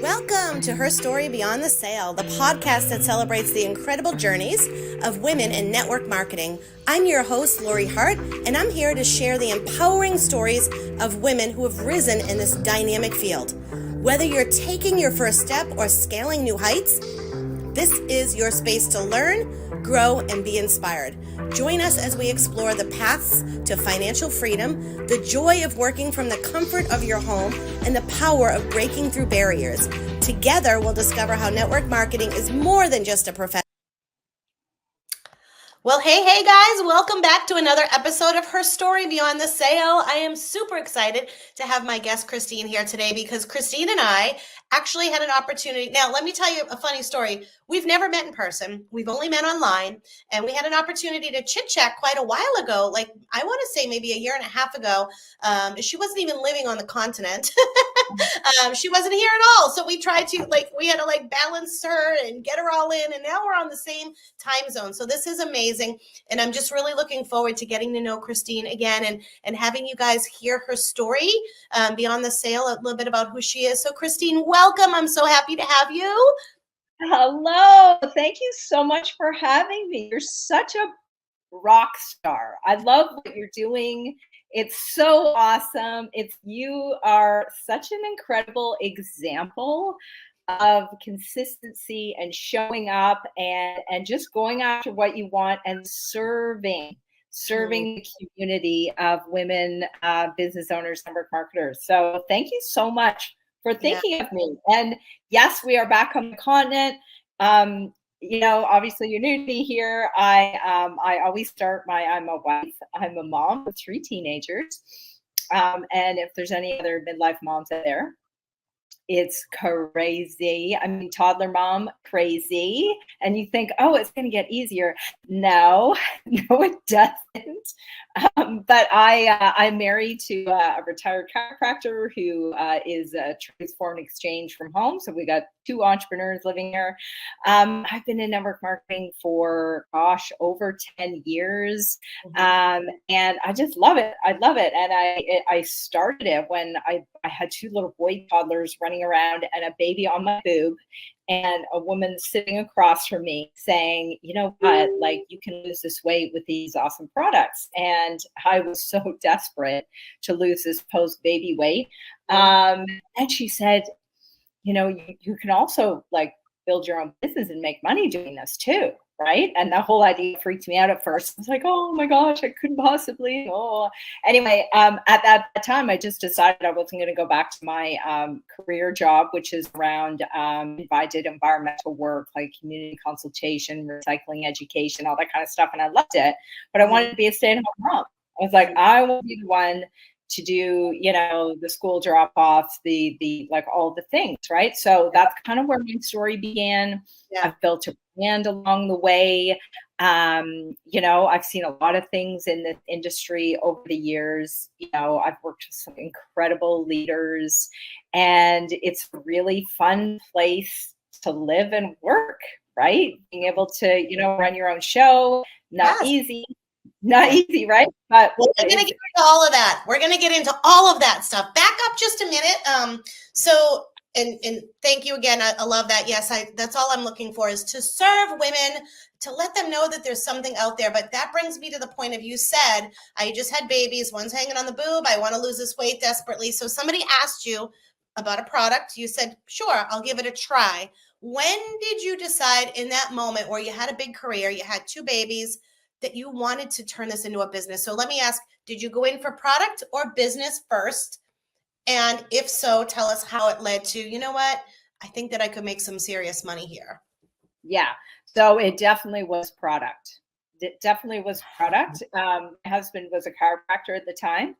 Welcome to Her Story Beyond the Sale, the podcast that celebrates the incredible journeys of women in network marketing. I'm your host, Lori Hart, and I'm here to share the empowering stories of women who have risen in this dynamic field. Whether you're taking your first step or scaling new heights, this is your space to learn, grow, and be inspired. Join us as we explore the paths to financial freedom, the joy of working from the comfort of your home, and the power of breaking through barriers. Together, we'll discover how network marketing is more than just a profession. Well, hey guys, welcome back to another episode of Her Story Beyond the Sale. I am super excited to have my guest Christine here today because Christine and I actually had an opportunity. Now, let me tell you a funny story. We've never met in person. We've only met online, and we had an opportunity to chit chat quite a while ago. Like, I want to say maybe a year and a half ago. She wasn't even living on the continent. She wasn't here at all. So we tried to, we had to balance her and get her all in. And now we're on the same time zone. So this is amazing. And I'm just really looking forward to getting to know Christine again and having you guys hear her story beyond the sale, a little bit about who she is. So Christine, welcome. I'm so happy to have you. Hello. Thank you so much for having me. You're such a rock star. I love what you're doing. It's so awesome. You are such an incredible example of consistency and showing up and just going after what you want and serving the community of women business owners, network marketers. So thank you so much for thinking of me. And yes, we are back on the continent. Obviously you're new to me here. I always start I'm a wife, I'm a mom of 3 teenagers. And if there's any other midlife moms out there, it's crazy. I mean, toddler mom, crazy. And you think, oh, it's going to get easier. No, it doesn't. But I'm married to a retired chiropractor who is a transform exchange from home. So we got 2 entrepreneurs living here. I've been in network marketing for, over 10 years. And I just love it. I love it. And I started it when I had 2 little boy toddlers running around and a baby on my boob and a woman sitting across from me saying, you know what, you can lose this weight with these awesome products. And I was so desperate to lose this post-baby weight. And she said, you can also build your own business and make money doing this too. Right. And the whole idea freaked me out at first. I was like, oh my gosh, I couldn't possibly. Anyway, at that time, I just decided I wasn't going to go back to my career job, which is around, I did environmental work, like community consultation, recycling education, all that kind of stuff. And I loved it. But I wanted to be a stay-at-home mom. I was like, I will be the one to do, the school drop off, the all the things, right? So that's kind of where my story began. Yeah. I've built a brand along the way. I've seen a lot of things in this industry over the years. I've worked with some incredible leaders, and it's a really fun place to live and work, right? Being able to, run your own show, not easy. Not easy, right? But we're going to get into all of that. We're going to get into all of that stuff. Back up just a minute. And thank you again. I love that. Yes, that's all I'm looking for is to serve women, to let them know that there's something out there. But that brings me to the point of, you said, I just had babies, one's hanging on the boob. I want to lose this weight desperately. So somebody asked you about a product. You said, sure, I'll give it a try. When did you decide in that moment where you had a big career, you had 2 babies, that you wanted to turn this into a business? So let me ask, did you go in for product or business first? And if so, tell us how it led to, you know what, I think that I could make some serious money here. Yeah. So it definitely was product. My husband was a chiropractor at the time.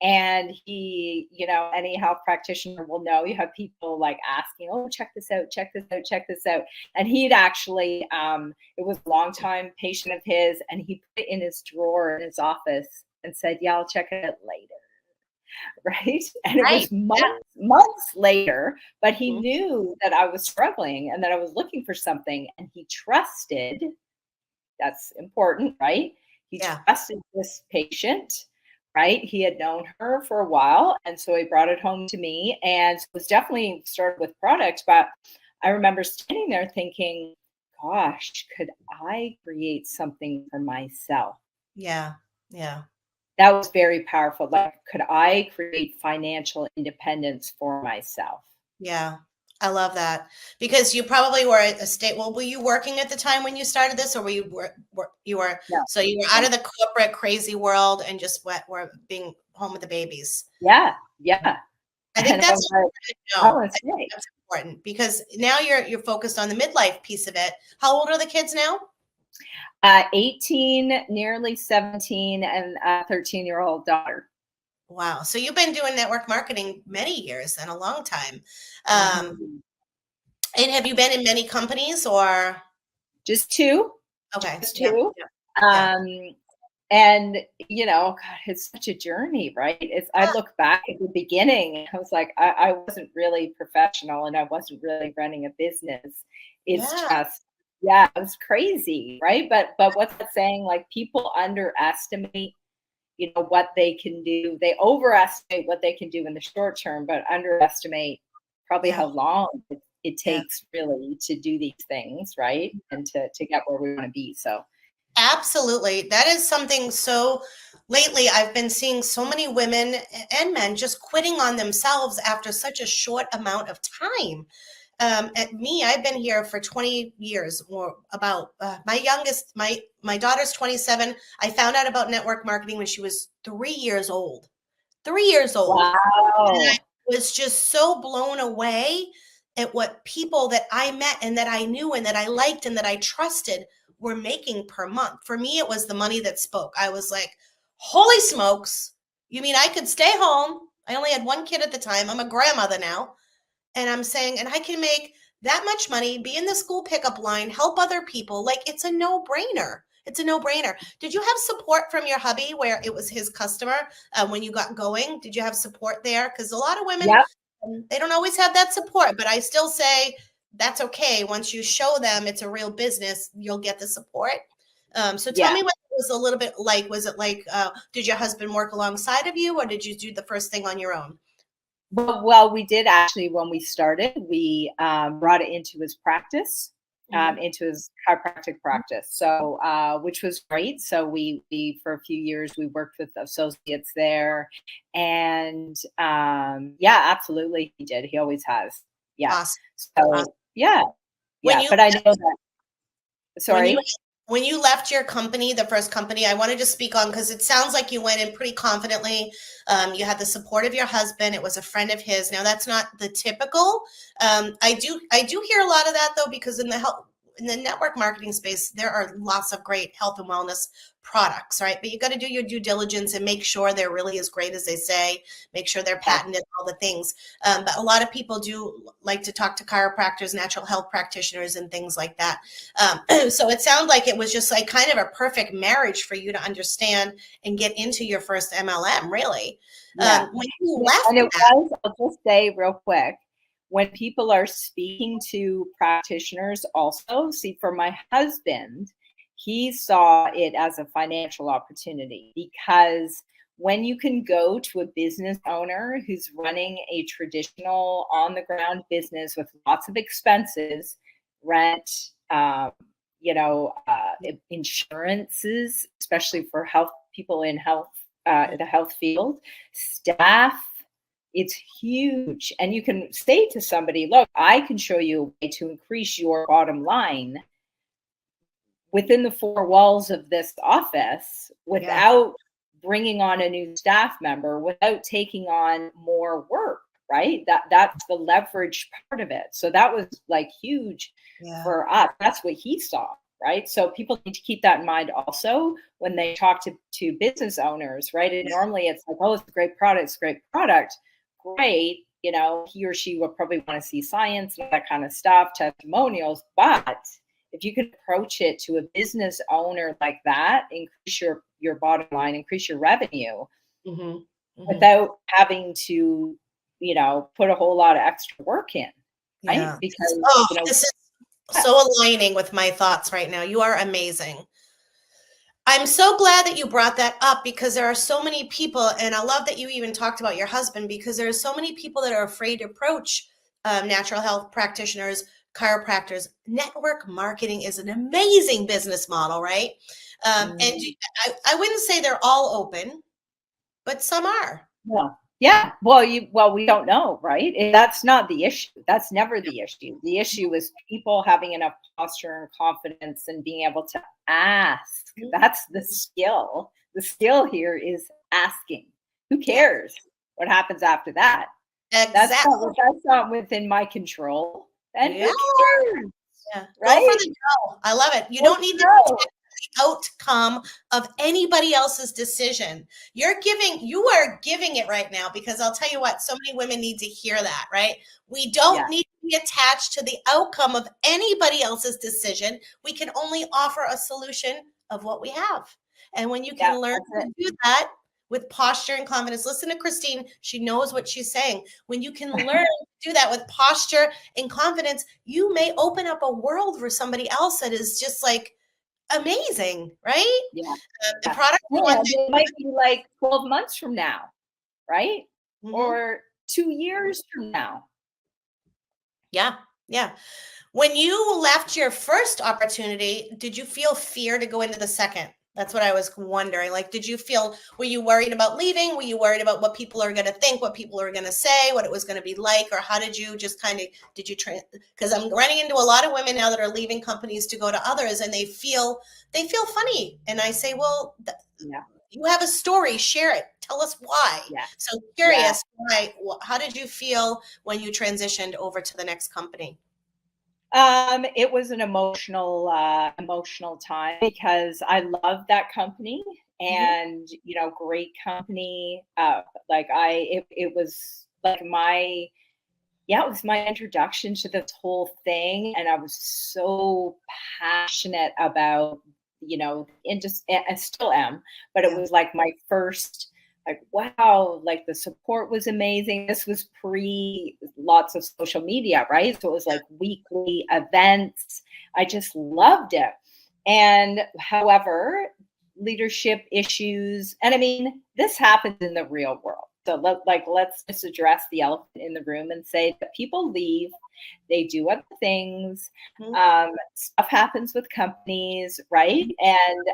And he, any health practitioner will know, you have people asking, oh, check this out. And he'd actually, it was a long time patient of his, and he put it in his drawer in his office and said, yeah, I'll check it out later. Right. And it was months later, but he knew that I was struggling and that I was looking for something, and he trusted. That's important, right? He trusted this patient right? He had known her for a while, and so he brought it home to me, and it was definitely started with product. But I remember standing there thinking, gosh, could I create something for myself? Yeah. Yeah. That was very powerful. Like, could I create financial independence for myself? Yeah. I love that because you probably were at a state. Well, were you working at the time when you started this, or were you were No. so you were out of the corporate crazy world and just were being home with the babies? Yeah, yeah. I think And I that's was like, no, oh, I it's think great. that's important because now you're focused on the midlife piece of it. How old are the kids now? 18, nearly 17, and a 13-year-old daughter. Wow. So you've been doing network marketing many years and a long time. Mhm. And have you been in many companies or Just two, okay. just Yeah. two. Yeah. Yeah. Um, and God, it's such a journey, right? I Ah, look back at the beginning, I was like, I wasn't really professional and I wasn't really running a business. It's yeah. just, yeah, it was crazy, right? But what's that saying? Like, people underestimate, what they can do. They overestimate what they can do in the short term, but underestimate probably Yeah. how long it Yeah. takes really to do these things, right? And to get where we want to be. So Absolutely. That is something so lately I've been seeing so many women and men just quitting on themselves after such a short amount of time. At me, I've been here for 20 years or about my youngest, my daughter's 27. I found out about network marketing when she was 3 years old. 3 years old. And I wow. was just so blown away at what people that I met and that I knew and that I liked and that I trusted were making per month. For me, it was the money that spoke. I was like, holy smokes. You mean I could stay home? I only had one kid at the time. I'm a grandmother now. And I'm saying, and I can make that much money, be in the school pickup line, help other people. Like it's a no brainer. It's a no brainer. Did you have support from your hubby where it was his customer when you got going? Did you have support there? Because a lot of women, Yep. they don't always have that support, but I still say that's okay. Once you show them it's a real business, you'll get the support. So tell Yeah. me what it was a little bit like. Was it like, did your husband work alongside of you or did you do the first thing on your own? Well, we did actually when we started, we brought it into his practice, Mhm. into his chiropractic practice. So, which was great. So we for a few years we worked with associates there, and yeah, absolutely, he did. He always has. Yeah. Awesome. Awesome. So yeah, When yeah. you But I know that. when you Sorry. when you left your company, the first company, I wanted to speak on because it sounds like you went in pretty confidently. You had the support of your husband. It was a friend of his. Now that's not the typical. I do hear a lot of that though because in the network marketing space, there are lots of great health and wellness products, right? But you got to do your due diligence and make sure they're really as great as they say. Make sure they're Yeah. patented, all the things. But a lot of people do like to talk to chiropractors, natural health practitioners, and things like that. So it sounded like it was just like kind of a perfect marriage for you to understand and get into your first MLM, really. Yeah. When you And left it that, was, I'll just say real quick, when people are speaking to practitioners also, see, for my husband, he saw it as a financial opportunity because when you can go to a business owner who's running a traditional on the ground business with lots of expenses, rent, insurances, especially for health people in health, the health field, staff, it's huge. And you can say to somebody, look, I can show you a way to increase your bottom line within the four walls of this office yeah, without bringing on a new staff member, without taking on more work, right? That's the leverage part of it. So that was like huge yeah, for us. That's what he saw, right? So people need to keep that in mind also when they talk to business owners, right? And yeah, normally it's like, oh, it's a great product, it's a great product. Great. He or she will probably want to see science and that kind of stuff, testimonials, but if you can approach it to a business owner like that, increase your bottom line, increase your revenue hmm hmm without having to, put a whole lot of extra work in, right? yeah. Because, Oh, you know, this is yeah, so aligning with my thoughts right now. You are amazing. I'm so glad that you brought that up because there are so many people, and I love that you even talked about your husband because there are so many people that are afraid to approach natural health practitioners, chiropractors. Network marketing is an amazing business model, right? And Mm. I wouldn't say they're all open, but some are. Well, yeah. Well, we don't know, right? That's not the issue. That's never the issue. The issue is people having enough posture and confidence and being able to ask. Mhm. That's the skill. The skill here is asking. Who Yeah, cares what happens after that? exactly. That's not within my control. And who Yeah. cares? Yeah, go for Right? the dough. I love it. You Let's don't need to go. protect the outcome of anybody else's decision. You are giving it right now because I'll tell you what, so many women need to hear that, right? We don't Yeah, need to be attached to the outcome of anybody else's decision. We can only offer a solution of what we have. And when you yeah, can learn that's to it. do that with posture and confidence, listen to Christine. She knows what she's saying. When you can learn to do that with posture and confidence, you may open up a world for somebody else that is just like amazing, right? Yeah, The yeah. product you want. And it might be like 12 months from now, right? Mhm. Or 2 years from now. Yeah, yeah. When you left your first opportunity, did you feel fear to go into the second? That's what I was wondering. Like, were you worried about leaving? Were you worried about what people are going to think, what people are going to say, what it was going to be like? Or how did you just kind of, did you train? Because I'm running into a lot of women now that are leaving companies to go to others and they feel funny. And I say, well, Yeah, you have a story, share it. Tell us why. yeah, So yeah. curious, why, how did you feel when you transitioned over to the next company? It was an emotional time because I love that company Mhm. and, great company. It was like it was my introduction to this whole thing. And I was so passionate about, and and still am, but it Yeah. was like my first, like, wow, like the support was amazing. This was pre lots of social media, right? So it was like weekly events. I just loved it. And however, leadership issues, and I mean, this happens in the real world. So let's just address the elephant in the room and say that people leave, they do other things, Mhm. stuff happens with companies, right? And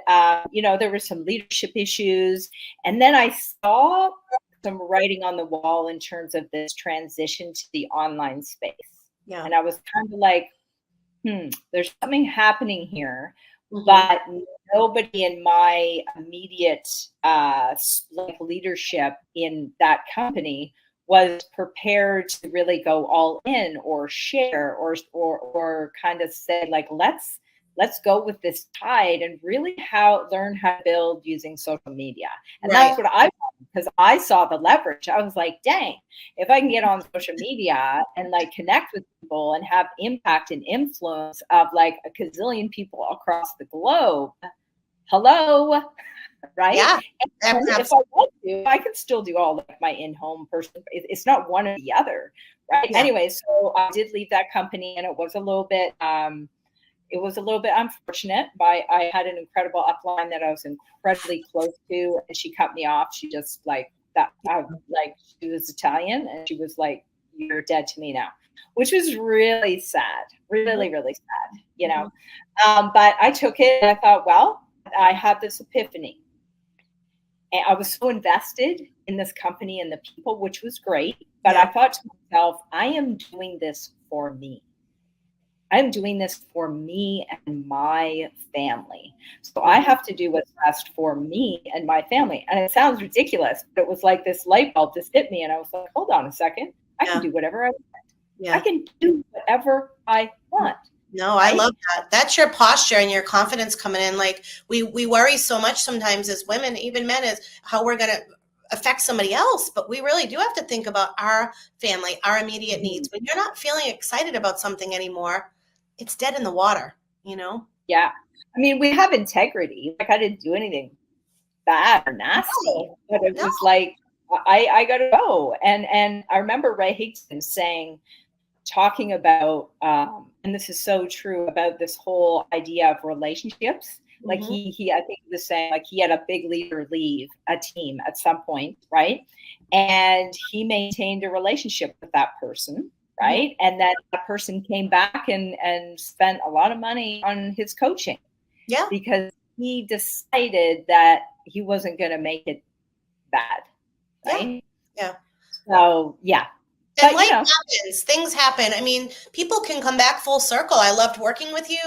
there were some leadership issues, and then I saw some writing on the wall in terms of this transition to the online space, Yeah. and I was kind of like, there's something happening here, Mhm. but nobody in my immediate like leadership in that company was prepared to really go all in or share or kind of say like let's go with this tide and really learn how to build using social media. And Right. that's what I wanted because I saw the leverage. I was like, dang, if I can get on social media and like connect with people and have impact and influence of like a gazillion people across the globe, hello, right? Yeah. And if I Absolutely. want to, I can still do all like my in-home person. It's not one or the other, right? Yeah. Anyway, so I did leave that company, and it was a little bit unfortunate, but I had an incredible upline that I was incredibly close to, and she cut me off. She just like that, like she was Italian, and she was like, "You're dead to me now," which was really sad, Mhm. really, really sad. Mhm. But I took it, and I thought, well, I had this epiphany, and I was so invested in this company and the people, which was great. But I Yeah. thought to myself, I am doing this for me. I'm doing this for me and my family. So I Mhm. have to do what's best for me and my family. And it sounds ridiculous, but it was like this light bulb just hit me. And I was like, hold on a second. I can Yeah. do whatever I want. I Yeah. can do whatever I want. No, I Right? love that. That's your posture and your confidence coming in. Like we worry so much sometimes as women, even men, is how we're gonna affect somebody else. But we really do have to think about our family, our immediate Mhm. needs. When you're not feeling excited about something anymore, it's dead in the water, you know? Yeah. I mean, we have integrity. Like I didn't do anything bad or nasty, No, but it no. was like I gotta go. And I remember Ray Higson saying, talking about and this is so true about this whole idea of relationships. Like Mhm. I think the same. Like, he had a big leader leave a team at some point, right? And he maintained a relationship with that person, right? And then that person came back and spent a lot of money on his coaching. Yeah. Because he decided that he wasn't going to make it bad, right? Yeah. So, yeah. And But, life happens. Things happen. I mean, people can come back full circle. I loved working with you.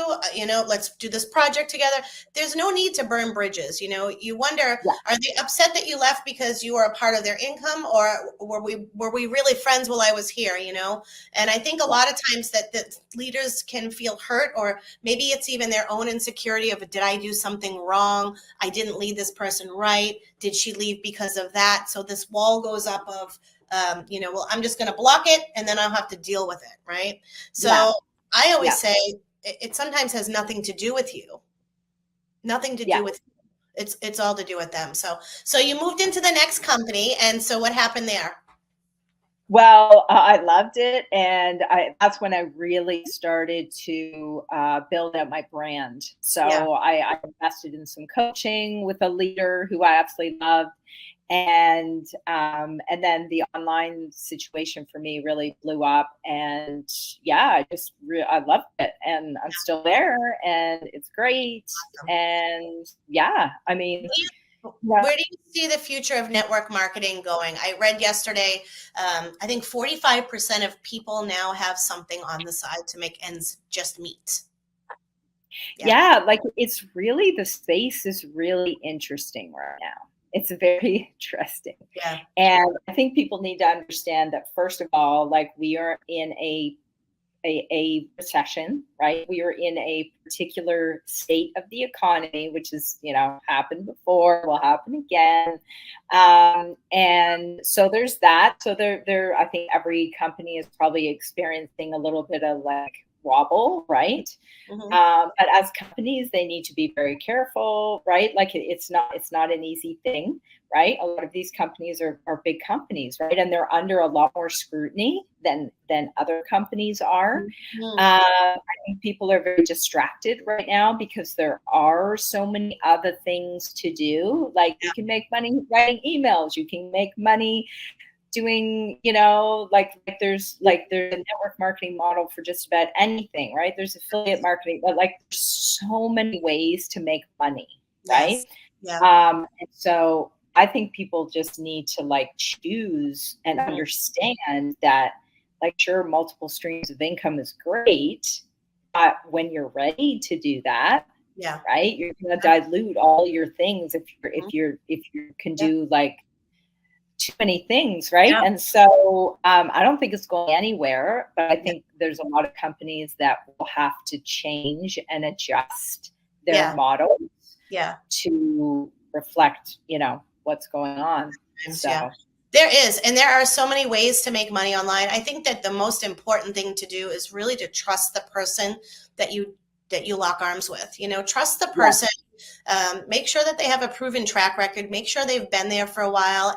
Let's do this project together. There's no need to burn bridges. You wonder, yeah. are they upset that you left because you were a part of their income, or were we really friends while I was here? And I think a lot of times that leaders can feel hurt, or maybe it's even their own insecurity of, did I do something wrong? I didn't lead this person right. Did she leave because of that? So this wall goes up of, well, I'm just going to block it and then I'll have to deal with it. Right. So I always say it sometimes has nothing to do with you. Nothing to do with you. It's all to do with them. So you moved into the next company. And so what happened there? Well, I loved it. And that's when I really started to build out my brand. So I invested in some coaching with a leader who I absolutely loved. And then the online situation for me really blew up, and I loved it, and I'm still there, and it's great. Awesome. And I mean, where do you see the future of network marketing going? I read yesterday, I think 45% of people now have something on the side to make ends just meet. Like, it's really, the space is really interesting right now. It's very interesting. Yeah. And I think people need to understand that, first of all, like, we are in a recession, right? We are in a particular state of the economy, which has, happened before, will happen again. And so there's that. So there, I think every company is probably experiencing a little bit of like wobble, right? But as companies, they need to be very careful, right? Like, it's not an easy thing, right? A lot of these companies are big companies, right? And they're under a lot more scrutiny than other companies are. I think people are very distracted right now because there are so many other things to do. Like, you can make money writing emails, you can make money doing, there's a network marketing model for just about anything, right? There's affiliate marketing, but like, there's so many ways to make money, right? And so I think people just need to like choose and understand that, like, sure, multiple streams of income is great, but when you're ready to do that, right, you're going to dilute all your things if you can do like too many things, right? And so I don't think it's going anywhere, but I think there's a lot of companies that will have to change and adjust their models to reflect, what's going on. So there is, and there are so many ways to make money online. I think that the most important thing to do is really to trust the person that you lock arms with. Trust the person. Make sure that they have a proven track record. Make sure they've been there for a while,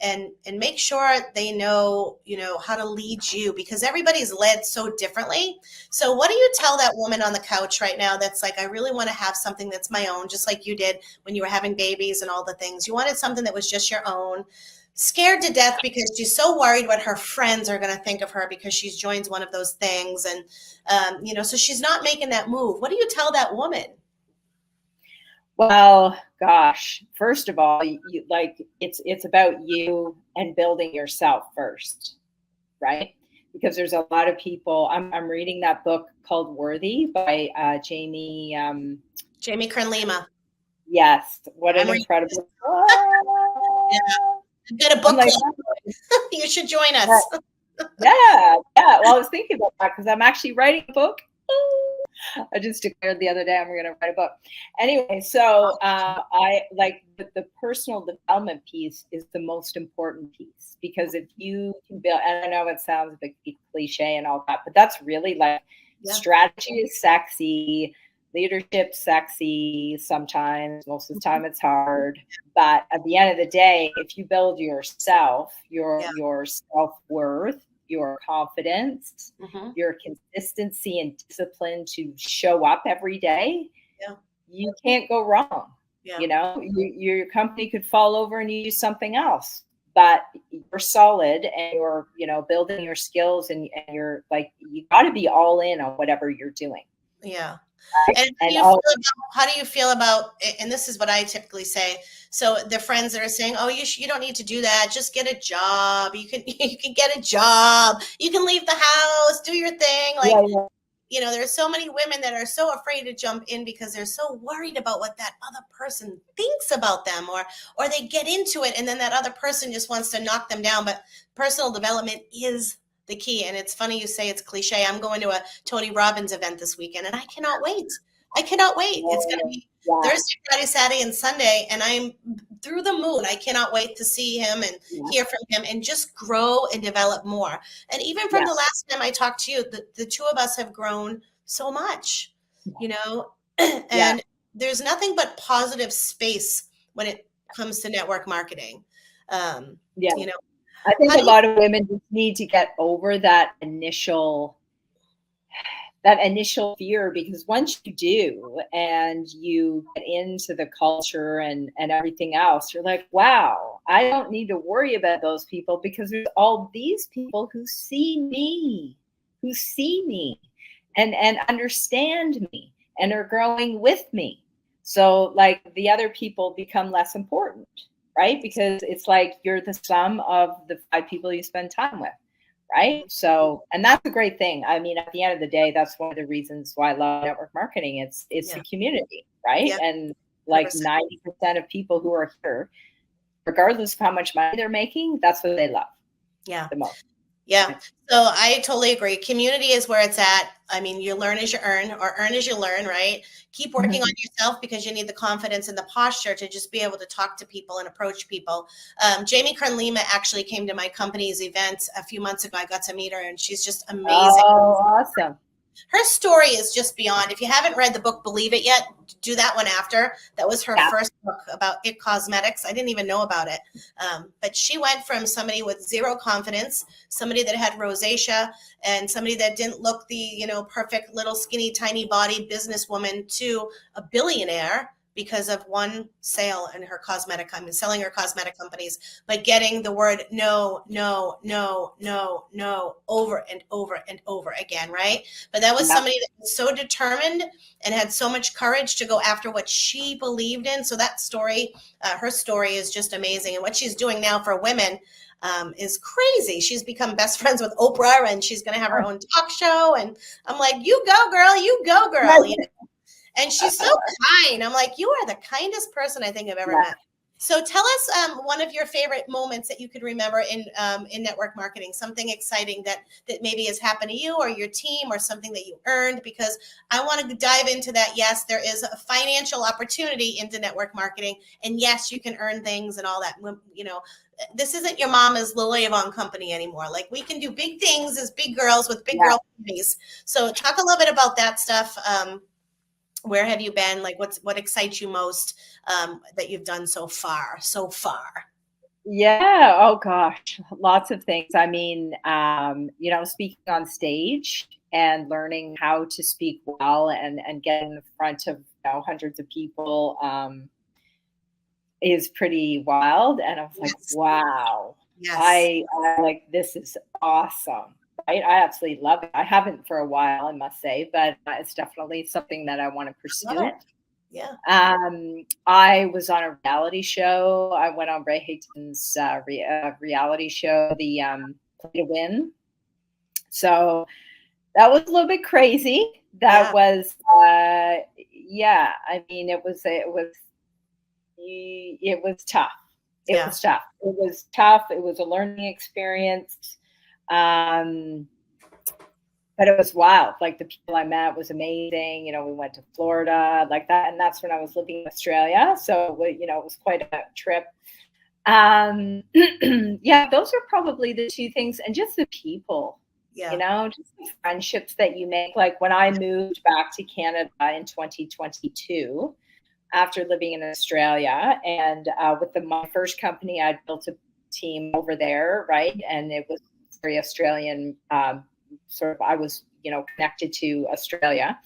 and make sure they know how to lead you, because everybody's led so differently. So what do you tell that woman on the couch right now that's like, I really want to have something that's my own, just like you did when you were having babies and all the things. You wanted something that was just your own, scared to death because she's so worried what her friends are going to think of her because she's joined one of those things, and so she's not making that move. What do you tell that woman? Well, gosh, first of all, it's about you and building yourself first, right? Because there's a lot of people. I'm reading that book called Worthy by Jamie Kern-Lima. Yes, what an incredible book. I've got a book club. You should join us. Yeah. Well, I was thinking about that because I'm actually writing a book. I just declared the other day I'm going to write a book. Anyway, so I like the personal development piece is the most important piece, because if you can build, and I know it sounds a bit cliche and all that, but that's really like strategy is sexy, leadership sexy sometimes, most of the time it's hard, but at the end of the day, if you build yourself, your self-worth, your confidence, your consistency and discipline to show up every day, you can't go wrong. Yeah. Your company could fall over and you use something else, but you're solid and you're, building your skills, and you're like, you got to be all in on whatever you're doing. Yeah. Right? And And how do you feel about, and this is what I typically say. So the friends that are saying, "Oh, you don't need to do that. Just get a job. You can you can get a job. You can leave the house, do your thing." Like, yeah, there's so many women that are so afraid to jump in because they're so worried about what that other person thinks about them, or they get into it and then that other person just wants to knock them down. But personal development is the key. And it's funny you say it's cliche. I'm going to a Tony Robbins event this weekend and I cannot wait. I cannot wait. It's going to be yeah, Thursday, Friday, Saturday, and Sunday, and I'm through the moon. I cannot wait to see him and yeah, hear from him and just grow and develop more. And even from yeah, the last time I talked to you, the two of us have grown so much, yeah, and there's nothing but positive space when it comes to network marketing. Um, yeah. you know, I think how a do you, lot of women just need to get over that initial fear, because once you do and you get into the culture and everything else, you're like, wow, I don't need to worry about those people, because there's all these people who see me, and understand me and are growing with me. So like the other people become less important, right? Because it's like you're the sum of the 5 people you spend time with. Right. So, and that's a great thing. I mean, at the end of the day, that's one of the reasons why I love network marketing. It's yeah, the community, right? yeah, And like 100%. 90% of people who are here, regardless of how much money they're making, that's what they love Yeah. the most. Yeah. Right? So I totally agree. Community is where it's at. I mean, you learn as you earn, or earn as you learn, right? Keep working on Mhm. yourself because you need the confidence and the posture to just be able to talk to people and approach people. Jamie Kern Lima actually came to my company's event a few months ago. I got to meet her and she's just amazing. Oh, awesome. Her story is just beyond. If you haven't read the book Believe It yet, do that one after. That was her Yeah. first book about it cosmetics. I didn't even know about it. But she went from somebody with zero confidence, somebody that had rosacea, and somebody that didn't look the perfect little skinny tiny bodied businesswoman, to a billionaire because of one sale in her cosmetic company, selling her cosmetic companies, but getting the word no, no, no, no, no over and over and over again, right? But that was Yeah. somebody that was so determined and had so much courage to go after what she believed in. So that story, her story is just amazing. And what she's doing now for women is crazy. She's become best friends with Oprah and she's going to have her own talk show. And I'm like, you go, girl, you go, girl. And she's so kind. I'm like, you are the kindest person I think I've ever Yeah. met. So tell us one of your favorite moments that you could remember in network marketing, something exciting that maybe has happened to you or your team, or something that you earned, because I want to dive into that. Yes, there is a financial opportunity into network marketing, and yes, you can earn things and all that. This isn't your mama's Lily Avon company anymore. Like, we can do big things as big girls with big Yeah. girl companies. So talk a little bit about that stuff. Where have you been? Like, what excites you most that you've done so far? Yeah. Oh gosh, lots of things. I mean, speaking on stage and learning how to speak well and get in the front of hundreds of people is pretty wild. And I was like, Yes. wow, Yes. I like, this is awesome. Right? I absolutely love it. I haven't for a while, I must say, but it's definitely something that I want to Love pursue. it. Yeah. I was on a reality show. I went on Ray Hayton's reality show, the Play to Win. So that was a little bit crazy. That Yeah. was, yeah. I mean, it was tough. It Yeah. was tough. It was tough. It was a learning experience. Um, but it was wild. Like, the people I met was amazing. We went to Florida like that. And that's when I was living in Australia. So, it was quite a trip. Yeah, those are probably the two things. And just the people, Yeah. just the friendships that you make. Like, when I moved back to Canada in 2022, after living in Australia, and with my first company, I built a team over there, right? And it was very Australian, sort of, I was, connected to Australia.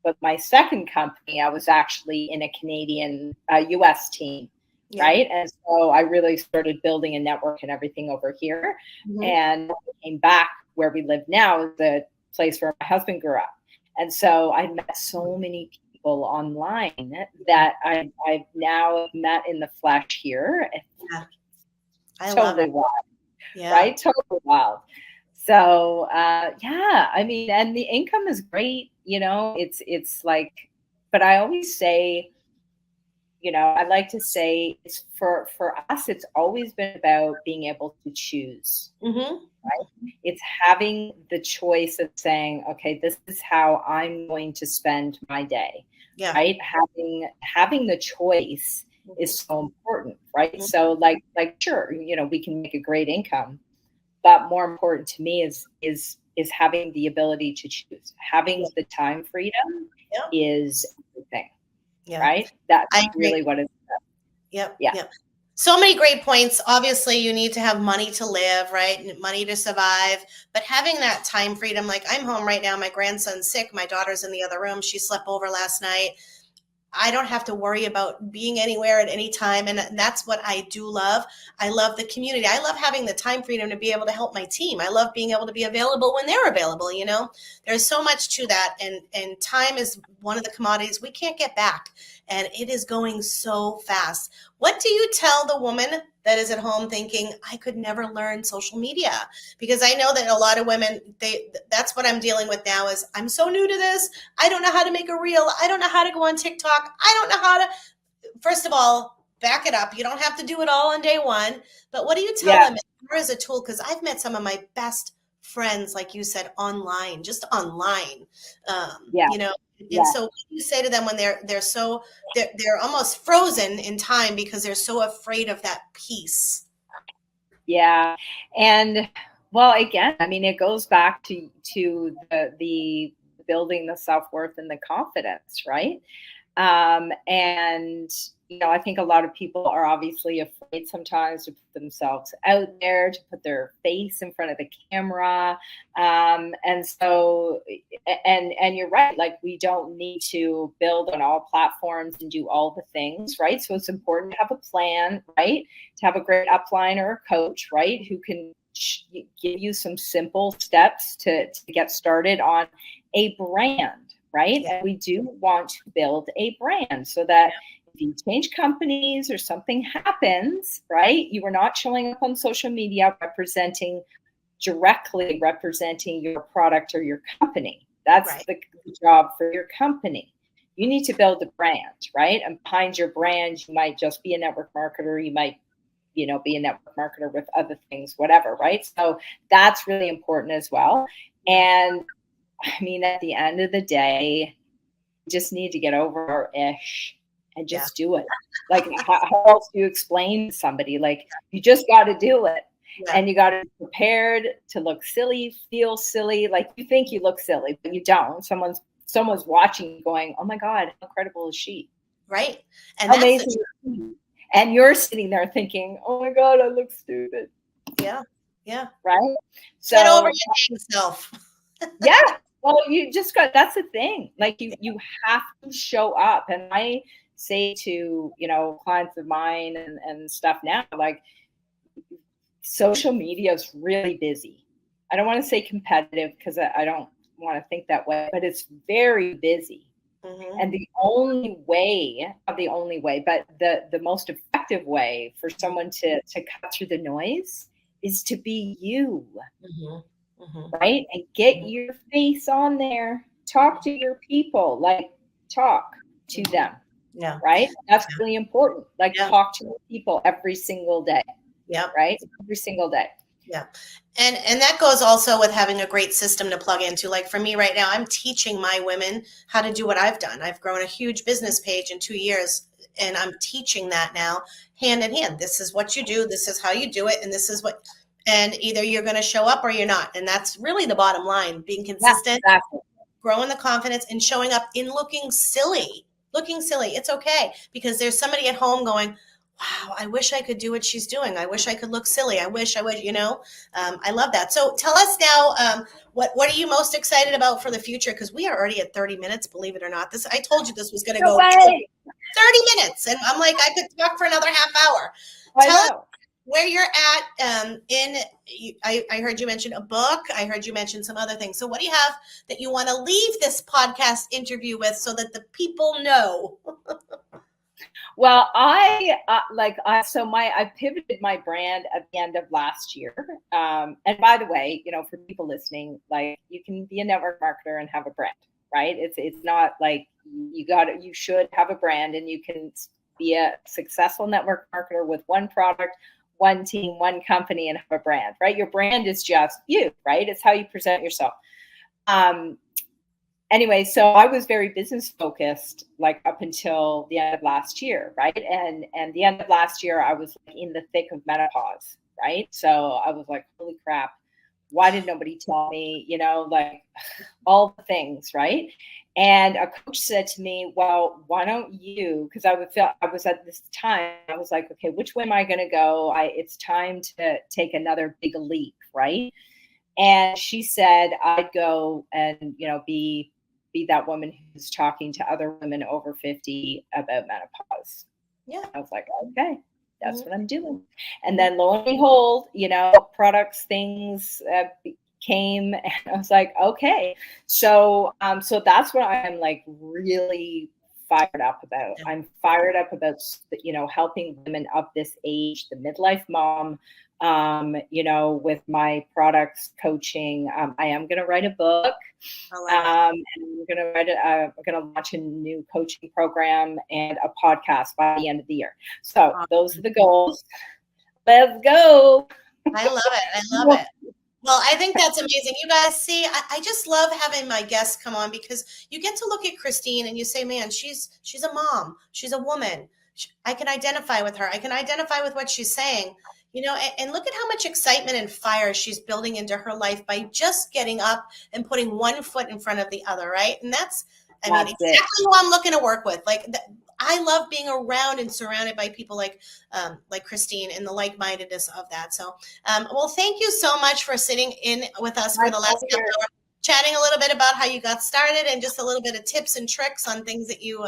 But my second company, I was actually in a Canadian, US team. Yeah. Right. And so I really started building a network and everything over here. Mhm. And I came back where we live now, the place where my husband grew up. And so I met so many people online that I've now met in the flesh here. Yeah. I love Totally it. wild, Yeah. right? Totally wild. So yeah, I mean, and the income is great, you know, it's like, but I always say, you know, I like to say it's for us, it's always been about being able to choose. Mm-hmm. It's having the choice of saying, okay, this is how I'm going to spend my day. Yeah. Right? Having the choice is so important, right? Mhm. So like sure, you know, we can make a great income, but more important to me is having the ability to choose. Having the time freedom Yeah. is everything. Yeah. Right? That's I agree. really what it's about. Yep. Yeah. Yep. So many great points. Obviously, you need to have money to live, right? Money to survive. But having that time freedom, like I'm home right now, my grandson's sick, my daughter's in the other room. She slept over last night. I don't have to worry about being anywhere at any time. And that's what I do love. I love the community. I love having the time freedom to be able to help my team. I love being able to be available when they're available. You know, there's so much to that. And time is one of the commodities we can't get back. And it is going so fast. What do you tell the woman that is at home thinking, I could never learn social media? Because I know that a lot of women, that's what I'm dealing with now is I'm so new to this. I don't know how to make a reel. I don't know how to go on TikTok. I don't know how to, first of all, back it up. You don't have to do it all on day one. But what do you tell them as a tool? Because I've met some of my best friends, like you said, online, just online. You know, and so what do you say to them when they're almost frozen in time because they're so afraid of that piece? Yeah. And well, again, I mean, it goes back to the building the self-worth and the confidence, right? And you know, I think a lot of people are obviously afraid sometimes to put themselves out there, to put their face in front of the camera. And so, and you're right, like we don't need to build on all platforms and do all the things, right? So it's important to have a plan, right? To have a great upline or a coach, right? Who can give you some simple steps to get started on a brand, right? And we do want to build a brand so that if you change companies or something happens, right, you are not showing up on social media directly representing your product or your company. That's the job for your company. You need to build a brand, right? And behind your brand, you might just be a network marketer. You might, you know, be a network marketer with other things, whatever, right? So that's really important as well. And I mean, at the end of the day, we just need to get over our ish and just do it. Like, how else do you explain to somebody? Like, you just got to do it. And you got to be prepared to look silly, feel silly. Like, you think you look silly, but you don't. Someone's watching going, oh my God, how incredible is she? Right. And how amazing. And you're sitting there thinking, oh my God, I look stupid. Yeah. Yeah. Right. So get over your dang self. Yeah. Well, you just got, that's the thing. Like you have to show up. And I say to, you know, clients of mine and stuff now, like social media is really busy. I don't want to say competitive because I don't want to think that way, but it's very busy. Mm-hmm. And the only way, not the only way, but the most effective way for someone to cut through the noise is to be you. Mm-hmm. Mm-hmm. Right? And get your face on there. Talk to your people. Like, talk to them. Yeah. Right? That's really important. Like, talk to people every single day. Yeah. Right? Every single day. Yeah. And that goes also with having a great system to plug into. Like for me right now, I'm teaching my women how to do what I've done. I've grown a huge business page in 2 years, and I'm teaching that now hand in hand. This is what you do. This is how you do it. And this is what, and either you're going to show up or you're not. And that's really the bottom line, being consistent, growing the confidence, and showing up in looking silly. It's okay, because there's somebody at home going, wow, I wish I could do what she's doing. I wish I could look silly. I wish, I love that. So tell us now, what are you most excited about for the future? Because we are already at 30 minutes, believe it or not. I told you this was going to No go way. 30 minutes. And I'm like, I could talk for another half hour. I Tell us know. where you're at I heard you mention a book. I heard you mention some other things. So what do you have that you want to leave this podcast interview with so that the people know? Well, I pivoted my brand at the end of last year. And by the way, for people listening, like, you can be a network marketer and have a brand, right? It's not like you should have a brand, and you can be a successful network marketer with one product, one team, one company, and have a brand, right? Your brand is just you, right? It's how you present yourself. Anyway, so I was very business focused, like, up until the end of last year, right? And the end of last year, I was like in the thick of menopause, right? So I was like, holy crap, why did nobody tell me? Like, all the things, right? And a coach said to me, well, why don't you, because I was at this time, I was like, okay, which way am I going to go? It's time to take another big leap, right? And she said, I'd go and, be that woman who's talking to other women over 50 about menopause. Yeah. I was like, okay, that's what I'm doing. And then lo and behold, products, things came, and I was like, okay. So that's what I'm like really fired up about. I'm fired up about, helping women of this age, the midlife mom, with my products, coaching. I am going to write a book. And I'm going to launch a new coaching program and a podcast by the end of the year. So those are the goals. Let's go. I love it. I love it. Well, I think that's amazing. You guys see, I just love having my guests come on, because you get to look at Christine and you say, man, she's a mom. She's a woman. I can identify with her. I can identify with what she's saying, and look at how much excitement and fire she's building into her life by just getting up and putting one foot in front of the other, right? And that's exactly who I'm looking to work with. Like, I love being around and surrounded by people like Christine, and the like-mindedness of that. So, well, thank you so much for sitting in with us for the last couple hours, chatting a little bit about how you got started, and just a little bit of tips and tricks on things that you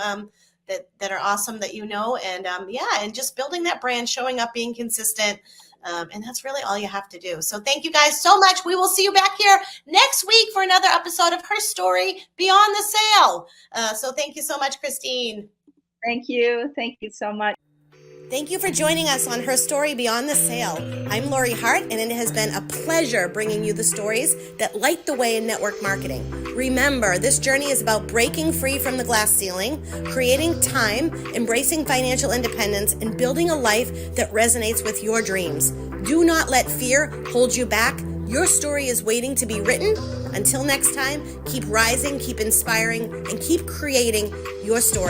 that are awesome that and and just building that brand, showing up, being consistent. And that's really all you have to do. So thank you guys so much. We will see you back here next week for another episode of Her Story Beyond the Sale. So thank you so much, Christine. Thank you. Thank you so much. Thank you for joining us on Her Story Beyond the Sale. I'm Lori Hart, and it has been a pleasure bringing you the stories that light the way in network marketing. Remember, this journey is about breaking free from the glass ceiling, creating time, embracing financial independence, and building a life that resonates with your dreams. Do not let fear hold you back. Your story is waiting to be written. Until next time, keep rising, keep inspiring, and keep creating your story.